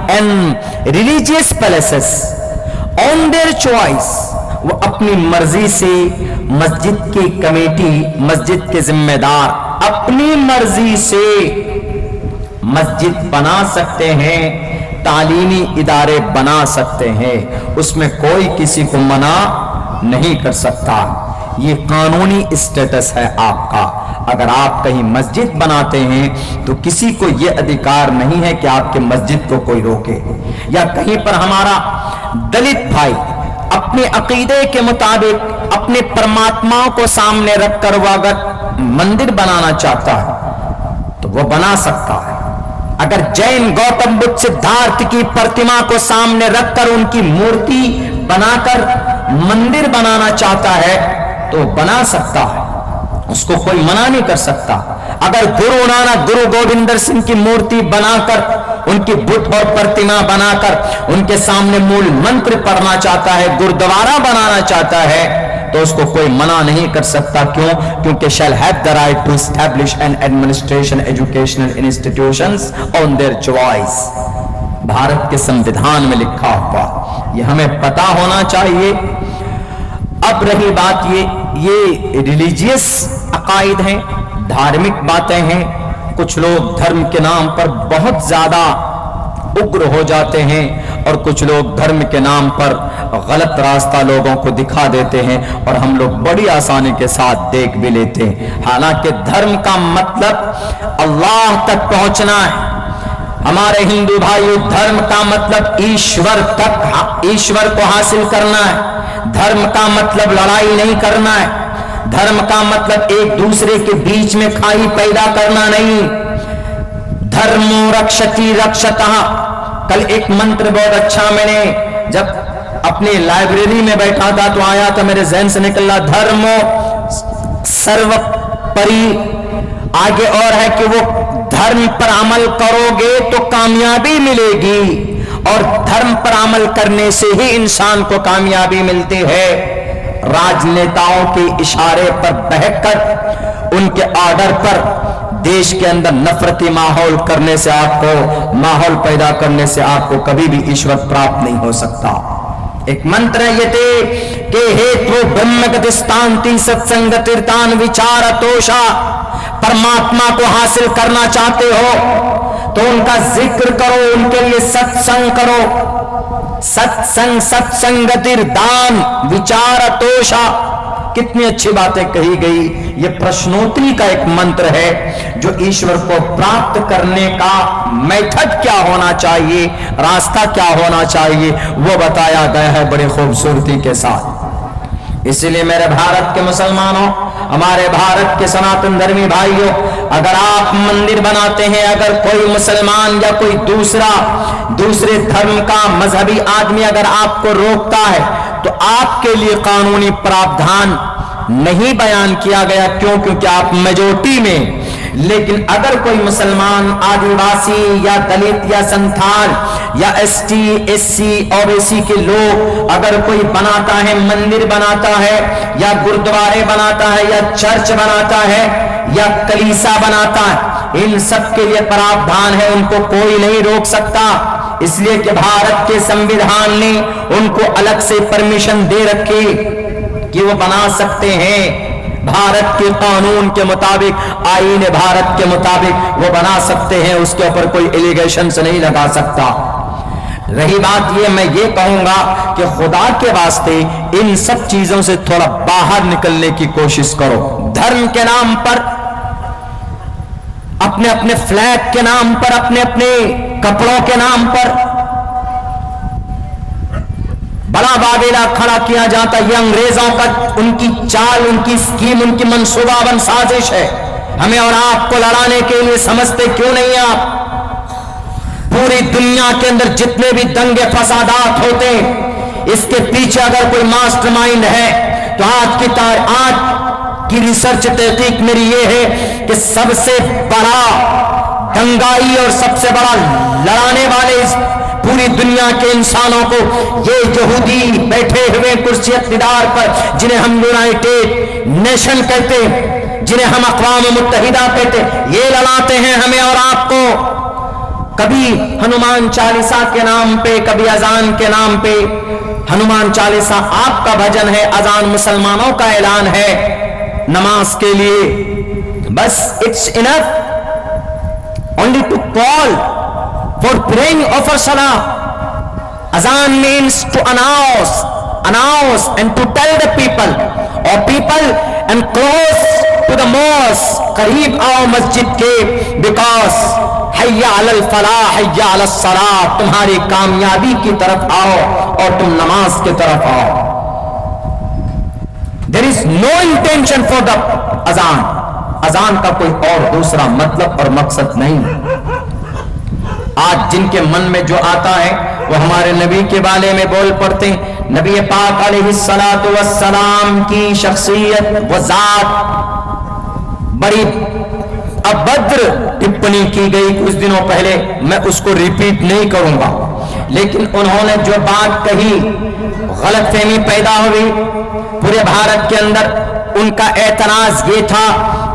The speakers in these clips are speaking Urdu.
and religious palaces on their choice. وہ اپنی مرضی سے مسجد کی کمیٹی، مسجد کے ذمہ دار اپنی مرضی سے مسجد بنا سکتے ہیں، تعلیمی ادارے بنا سکتے ہیں، اس میں کوئی کسی کو منع نہیں کر سکتا۔ یہ قانونی اسٹیٹس ہے آپ کا۔ اگر آپ کہیں مسجد بناتے ہیں تو کسی کو یہ ادھیکار نہیں ہے کہ آپ کے مسجد کو کوئی روکے، یا کہیں پر ہمارا دلت بھائی اپنے عقیدے کے مطابق اپنے پرماتما کو سامنے رکھ کر وہ اگر مندر بنانا چاہتا ہے تو وہ بنا سکتا ہے۔ اگر جین گوتم بدھ سدھارتھ کی پرتما کو سامنے رکھ کر ان کی مورتی بنا کر مندر بنانا چاہتا ہے تو بنا سکتا ہے، اس کو کوئی منع نہیں کر سکتا۔ اگر گرو نانک، گرو گوبندر سنگھ کی مورتی بنا کر، ان کی بت اور پرتما بنا کر ان کے سامنے مول منتر پڑھنا چاہتا ہے، گردوارہ بنانا چاہتا ہے تو اس کو کوئی منع نہیں کر سکتا۔ کیوں؟ کیونکہ shall have the right to establish and administration educational institutions on their choice۔ Bharat کے سموِدھان میں لکھا ہوا، یہ ہمیں پتا ہونا چاہیے۔ اب رہی بات یہ ریلیجیس عقائد ہیں، دھارمک باتیں ہیں۔ کچھ لوگ دھرم کے نام پر بہت زیادہ اگر ہو جاتے ہیں اور کچھ لوگ دھرم کے نام پر غلط راستہ لوگوں کو دکھا دیتے ہیں اور ہم لوگ بڑی آسانی کے ساتھ دیکھ بھی لیتے ہیں۔ حالانکہ دھرم کا مطلب اللہ تک پہنچنا ہے۔ ہمارے ہندو بھائیو، دھرم کا مطلب ایشور تک، ایشور کو حاصل کرنا ہے۔ دھرم کا مطلب لڑائی نہیں کرنا ہے۔ دھرم کا مطلب ایک دوسرے کے بیچ میں کھائی پیدا کرنا نہیں۔ دھرمو رکشتی رکشتہ، کل ایک منتر بہت اچھا میں نے جب اپنی لائبریری میں بیٹھا تھا تو آیا تو میرے ذہن سے نکلا، دھرمو سرو پری، آگے اور ہے کہ وہ دھرم پر عمل کرو گے تو کامیابی ملے گی، اور دھرم پر عمل کرنے سے ہی انسان کو کامیابی ملتی ہے۔ راجنیتاؤں کے اشارے پر بہک کر، ان کے آرڈر پر دیش کے اندر نفرتی ماحول کرنے سے، آپ کو ماحول پیدا کرنے سے آپ کو کبھی بھی ایشور پراپت نہیں ہو سکتا۔ ایک منتر یہ تھے کہ ہیتو برہم گتستانتی ستسنگ تیرتان وچار توشا، پرماتما کو حاصل کرنا چاہتے ہو تو ان کا ذکر کرو، ان کے لیے ستسنگ کرو۔ ستسنگ ستسنگ تیرتان وچار توشا، کتنی اچھی باتیں کہی گئی۔ یہ پرشنوتری کا ایک منتر ہے جو ایشور کو پراپت کرنے کا میتھڈ کیا ہونا چاہیے، راستہ کیا ہونا چاہیے، وہ بتایا گیا ہے بڑی خوبصورتی کے ساتھ۔ اسی لیے میرے بھارت کے مسلمانوں، ہمارے بھارت کے سناتن دھرمی بھائیوں، اگر آپ مندر بناتے ہیں، اگر کوئی مسلمان یا کوئی دوسرے دھرم کا مذہبی آدمی اگر آپ کو روکتا ہے تو آپ کے لیے قانونی پراودھان نہیں بیان کیا گیا۔ کیوں؟ کیونکہ آپ میجورٹی میں۔ لیکن اگر کوئی مسلمان، آدیواسی یا دلت یا سنتھال یا ایس ٹی ایس سی اور ایسی کے لوگ اگر کوئی بناتا ہے، مندر بناتا ہے یا گردوارے بناتا ہے یا چرچ بناتا ہے یا کلیسا بناتا ہے، ان سب کے لیے پراودھان ہے، ان کو کوئی نہیں روک سکتا۔ اس لیے کہ بھارت کے سموِدھان نے ان کو الگ سے پرمیشن دے رکھی کہ وہ بنا سکتے ہیں، بھارت کے قانون کے مطابق، آئین بھارت کے مطابق وہ بنا سکتے ہیں، اس کے اوپر کوئی ایلیگیشن سے نہیں لگا سکتا۔ رہی بات یہ، میں یہ کہوں گا کہ خدا کے واسطے ان سب چیزوں سے تھوڑا باہر نکلنے کی کوشش کرو۔ دھرم کے نام پر، اپنے اپنے فلیگ کے نام پر، اپنے اپنے کپڑوں کے نام پر بڑا واویلا کھڑا کیا جاتا۔ یہ انگریزوں کا، ان کی چال، ان کی اسکیم، ان کی منصوبہ بند سازش ہے۔ ہمیں اور آپ کو لڑانے کے لیے سمجھتے کیوں نہیں آپ؟ پوری دنیا کے اندر جتنے بھی دنگے فسادات ہوتے ہیں، اس کے پیچھے اگر کوئی ماسٹر مائنڈ ہے تو آج کی ریسرچ تحقیق میری یہ ہے کہ سب سے بڑا دنگائی اور سب سے بڑا لڑانے والے اس پوری دنیا کے انسانوں کو یہ یہودی بیٹھے ہوئے کرسی اقتدار پر، جنہیں ہم یونائیٹڈ نیشن کہتے ہیں، جنہیں ہم اقوام متحدہ کہتے ہیں، یہ لڑاتے ہیں ہمیں اور آپ کو۔ کبھی ہنومان چالیسا کے نام پہ، کبھی اذان کے نام پہ. ہنومان چالیسا آپ کا بھجن ہے، اذان مسلمانوں کا اعلان ہے نماز کے لیے. بس it's enough only to call for praying of a salah. Azan means to announce and to tell the people or people and close to the mosque, قریب آؤ مسجد کے, because حیا علی الفلاح حیا علی الصلاۃ, تمہاری کامیابی کی طرف آؤ اور تم نماز کی طرف آؤ. there is no intention for the azan. اذان کا کوئی اور دوسرا مطلب اور مقصد نہیں. آج جن کے من میں جو آتا ہے وہ ہمارے نبی کے بارے میں بول پڑتے ہیں. نبی پاک علیہ الصلوۃ والسلام کی شخصیت و ذات بڑی ابھدر ٹپنی کی گئی کچھ دنوں پہلے, میں اس کو ریپیٹ نہیں کروں گا, لیکن انہوں نے جو بات کہی غلط فہمی پیدا ہوئی پورے بھارت کے اندر. ان کا اعتراض یہ تھا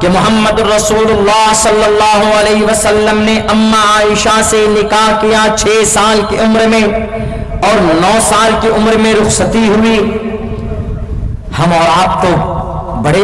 کہ محمد رسول اللہ صلی اللہ علیہ وسلم نے اما عائشہ سے نکاح کیا 6 سال کی عمر میں اور 9 سال کی عمر میں رخصتی ہوئی. ہم اور آپ تو بڑے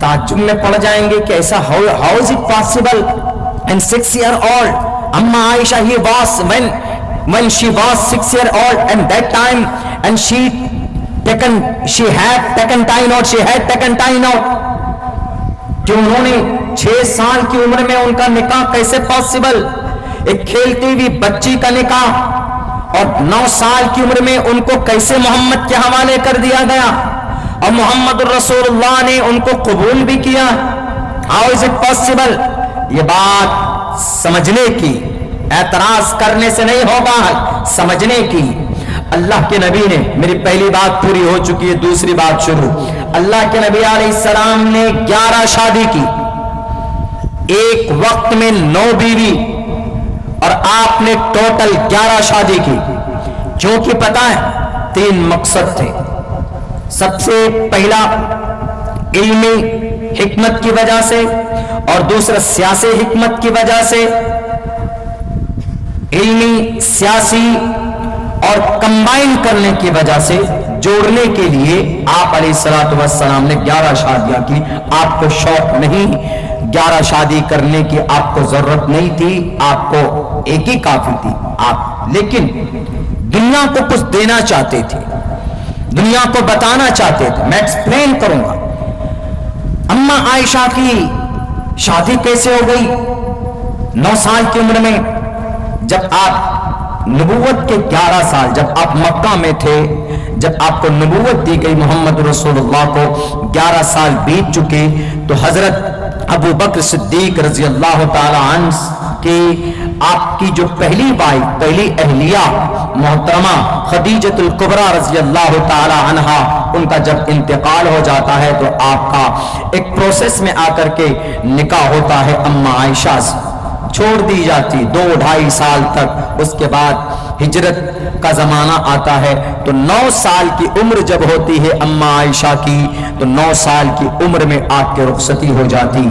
تعجب میں پڑ جائیں گے کہ ایسا how is it possible? And 6 year old اما عائشہ he was when she was 6 year old and that time and she had taken time out. کہ انہوں نے 6 سال کی عمر میں ان کا نکاح کیسے پاسبل, ایک کھیلتی ہوئی بچی کا نکاح, اور 9 سال کی عمر میں ان کو کیسے محمد کے حوالے کر دیا گیا اور محمد رسول اللہ نے ان کو قبول بھی کیا. How is it possible? یہ بات سمجھنے کی, اعتراض کرنے سے نہیں ہوگا, سمجھنے کی. اللہ کے نبی نے, میری پہلی بات پوری ہو چکی ہے, دوسری بات شروع. اللہ کے نبی علیہ السلام نے 11 شادی کی, ایک وقت میں 9 بیوی, اور آپ نے ٹوٹل 11 شادی کی. کیونکہ پتہ ہے 3 مقصد تھے. سب سے پہلا علمی حکمت کی وجہ سے, اور دوسرا سیاسی حکمت کی وجہ سے. علمی, سیاسی اور کمبائن کرنے کی وجہ سے, جوڑنے کے لیے آپ علیہ الصلوۃ والسلام نے 11 شادیاں کی. آپ کو شوق نہیں 11 شادی کرنے کی, آپ کو ضرورت نہیں تھی, آپ کو ایک ہی کافی تھی. آپ لیکن دنیا کو کچھ دینا چاہتے تھے, دنیا کو بتانا چاہتے تھے. میں ایکسپلین کروں گا. اما عائشہ کی شادی کیسے ہو گئی 9 سال کی عمر میں؟ جب آپ نبوت کے 11 سال, جب آپ مکہ میں تھے, جب آپ کو نبوت دی گئی محمد رسول اللہ کو 11 سال بیت چکے, تو حضرت ابو بکر صدیق رضی اللہ تعالی عنہ کی آپ کی جو پہلی وائف, پہلی اہلیہ محترمہ خدیجۃ الکبریٰ رضی اللہ تعالی عنہا, ان کا جب انتقال ہو جاتا ہے تو آپ کا ایک پروسیس میں آ کر کے نکاح ہوتا ہے اما عائشہ سے, چھوڑ دی جاتی 2-2.5 سال تک. اس کے بعد ہجرت کا زمانہ آتا ہے, تو 9 سال کی عمر جب ہوتی ہے اما عائشہ کی, تو 9 سال کی عمر میں آپ کے رخصتی ہو جاتی.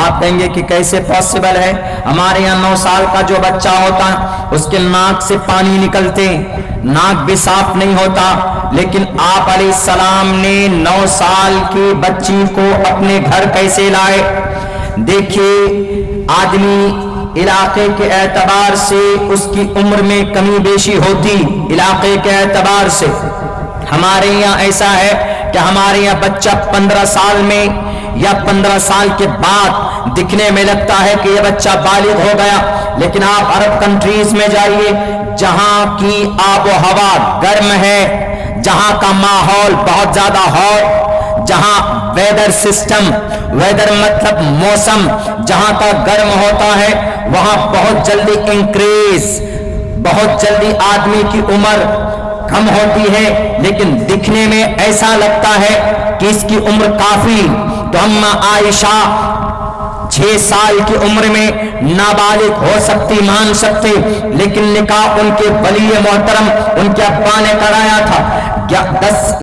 آپ کہیں گے کہ کیسے پاسبل ہے؟ ہمارے یہاں 9 سال کا جو بچہ ہوتا اس کے ناک سے پانی نکلتے, ناک بھی صاف نہیں ہوتا, لیکن آپ علیہ السلام نے 9 سال کی بچی کو اپنے گھر کیسے لائے؟ دیکھیے, آدمی علاقے کے اعتبار سے اس کی عمر میں کمی بیشی ہوتی, علاقے کے اعتبار سے. ہمارے یہاں ایسا ہے کہ ہمارے یہاں بچہ 15 سال میں یا 15 سال کے بعد دکھنے میں لگتا ہے کہ یہ بچہ بالغ ہو گیا, لیکن آپ عرب کنٹریز میں جائیے جہاں کی آب و ہوا گرم ہے, جہاں کا ماحول بہت زیادہ ہاٹ, جہاں ویدر سسٹم, ویدر مطلب موسم, جہاں کا گرم ہوتا ہے, وہاں بہت جلدی انکریز, بہت جلدی آدمی کی عمر کم ہوتی ہے, لیکن دکھنے میں ایسا لگتا ہے کہ اس کی عمر کافی. تو اما عائشہ 6 سال کی عمر میں نابالغ ہو سکتی, مان سکتے, لیکن نکاح ان کے ولی محترم ان کے ابا نے کرایا تھا. 10